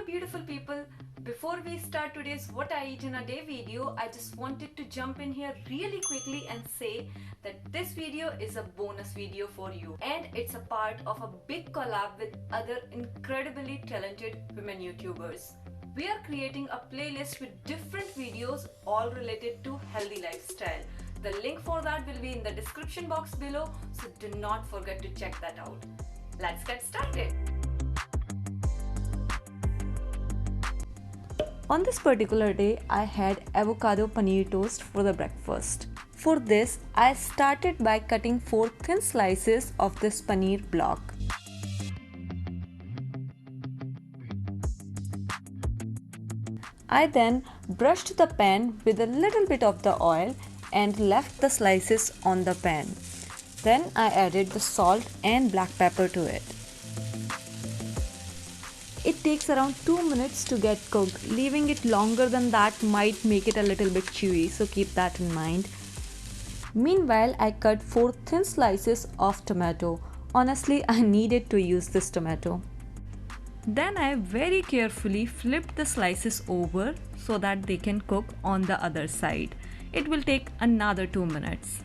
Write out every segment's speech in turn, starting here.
you beautiful people. Before we start today's what I eat in a day video, I just wanted to jump in here really quickly and say that this video is a bonus video for you and it's a part of a big collab with other incredibly talented women YouTubers. We are creating a playlist with different videos all related to healthy lifestyle. The link for that will be in the description box below, so do not forget to check that out. Let's get started. On this particular day, I had avocado paneer toast for the breakfast. For this, I started by cutting 4 thin slices of this paneer block. I then brushed the pan with a little bit of the oil and left the slices on the pan. Then I added the salt and black pepper to it. It takes around 2 minutes to get cooked. Leaving it longer than that might make it a little bit chewy, so keep that in mind. Meanwhile, I cut 4 thin slices of tomato. Honestly, I needed to use this tomato. Then I very carefully flipped the slices over so that they can cook on the other side. It will take another 2 minutes.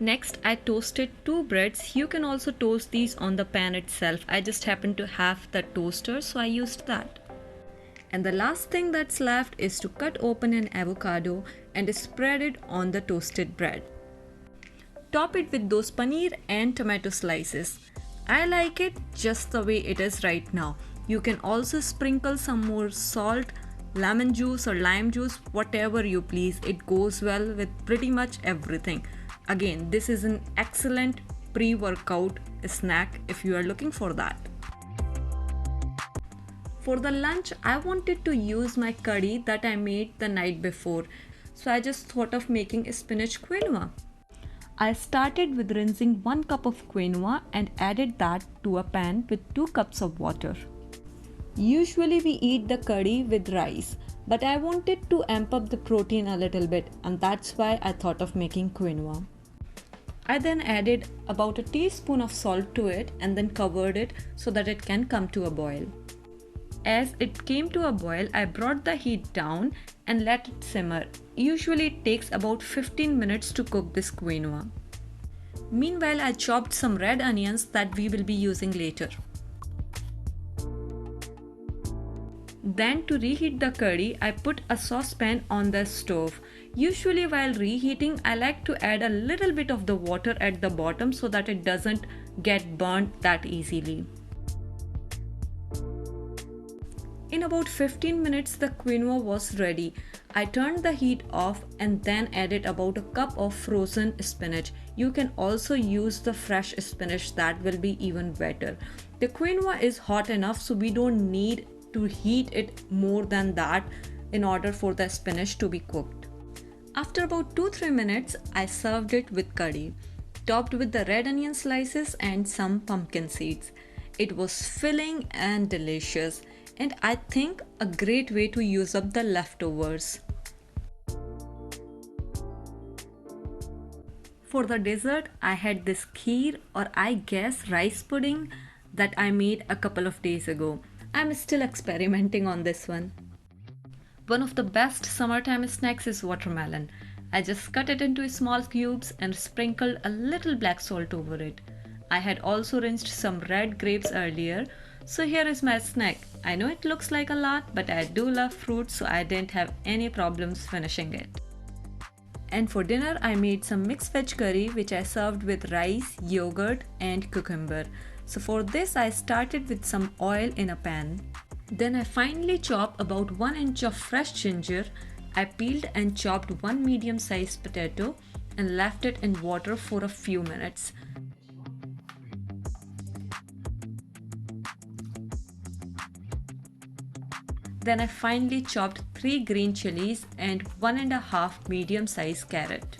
Next, I toasted 2 breads. You can also toast these on the pan itself. I just happen to have the toaster, so I used that. And the last thing that's left is to cut open an avocado and spread it on the toasted bread. Top it with those paneer and tomato slices. I like it just the way it is right now. You can also sprinkle some more salt, lemon juice or lime juice, whatever you please. It goes well with pretty much everything. Again, this is an excellent pre-workout snack if you are looking for that. For the lunch, I wanted to use my curry that I made the night before. So I just thought of making spinach quinoa. I started with rinsing 1 cup of quinoa and added that to a pan with 2 cups of water. Usually we eat the curry with rice, but I wanted to amp up the protein a little bit, and that's why I thought of making quinoa. I then added about a teaspoon of salt to it and then covered it so that it can come to a boil. As it came to a boil, I brought the heat down and let it simmer. Usually it takes about 15 minutes to cook this quinoa. Meanwhile, I chopped some red onions that we will be using later. Then to reheat the curry, I put a saucepan on the stove. Usually while reheating, I like to add a little bit of the water at the bottom so that it doesn't get burnt that easily. In about 15 minutes, the quinoa was ready. I turned the heat off and then added about a cup of frozen spinach. You can also use the fresh spinach, that will be even better. The quinoa is hot enough, so we don't need to heat it more than that in order for the spinach to be cooked. After about 2-3 minutes, I served it with curry, topped with the red onion slices and some pumpkin seeds. It was filling and delicious, and I think a great way to use up the leftovers. For the dessert, I had this kheer, or I guess rice pudding, that I made a couple of days ago. I'm still experimenting on this one. One of the best summertime snacks is watermelon. I just cut it into small cubes and sprinkled a little black salt over it. I had also rinsed some red grapes earlier, so here is my snack. I know it looks like a lot, but I do love fruit, so I didn't have any problems finishing it. And for dinner, I made some mixed veg curry which I served with rice, yogurt and cucumber. So for this, I started with some oil in a pan. Then I finely chopped about 1 inch of fresh ginger. I peeled and chopped 1 medium-sized potato and left it in water for a few minutes. Then I finely chopped 3 green chilies and 1.5 medium-sized carrot.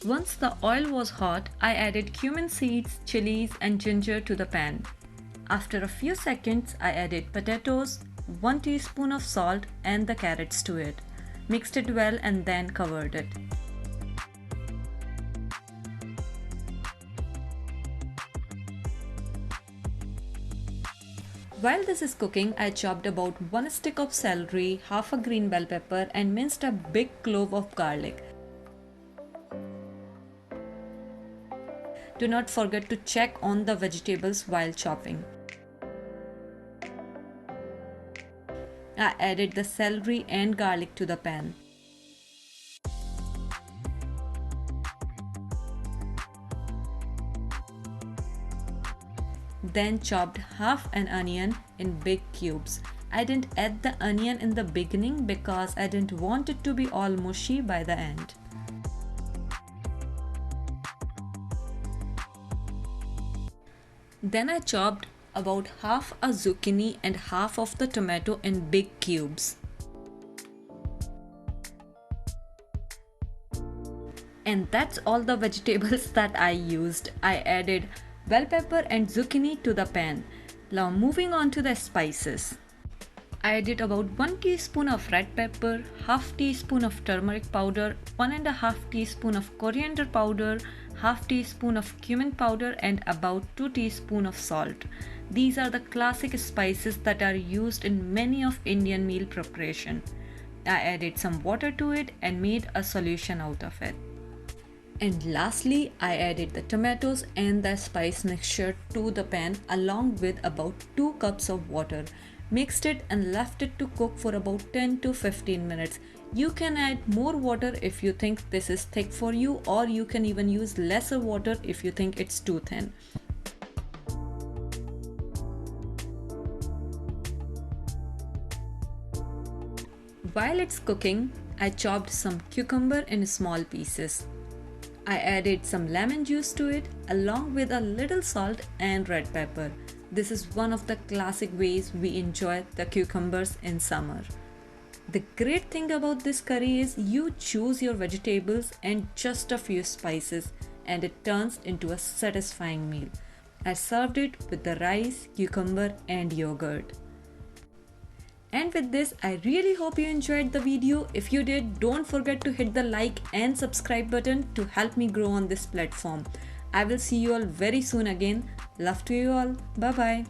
Once the oil was hot, I added cumin seeds, chilies and ginger to the pan. After a few seconds, I added potatoes, 1 teaspoon of salt and the carrots to it. Mixed it well and then covered it. While this is cooking, I chopped about 1 stick of celery, half a green bell pepper and minced a big clove of garlic. Do not forget to check on the vegetables while chopping. I added the celery and garlic to the pan. Then chopped half an onion in big cubes. I didn't add the onion in the beginning because I didn't want it to be all mushy by the end. Then I chopped about half a zucchini and half of the tomato in big cubes. And that's all the vegetables that I used. I added bell pepper and zucchini to the pan. Now moving on to the spices. I added about 1 teaspoon of red pepper, half teaspoon of turmeric powder, 1.5 teaspoon of coriander powder, half teaspoon of cumin powder and about 2 teaspoon of salt. These are the classic spices that are used in many of Indian meal preparation. I added some water to it and made a solution out of it. And lastly, I added the tomatoes and the spice mixture to the pan along with about 2 cups of water. Mixed it and left it to cook for about 10 to 15 minutes. You can add more water if you think this is thick for you, or you can even use lesser water if you think it's too thin. While it's cooking, I chopped some cucumber in small pieces. I added some lemon juice to it along with a little salt and red pepper. This is one of the classic ways we enjoy the cucumbers in summer. The great thing about this curry is you choose your vegetables and just a few spices and it turns into a satisfying meal. I served it with the rice, cucumber and yogurt. And with this, I really hope you enjoyed the video. If you did, don't forget to hit the like and subscribe button to help me grow on this platform. I will see you all very soon again. Love to you all. Bye bye.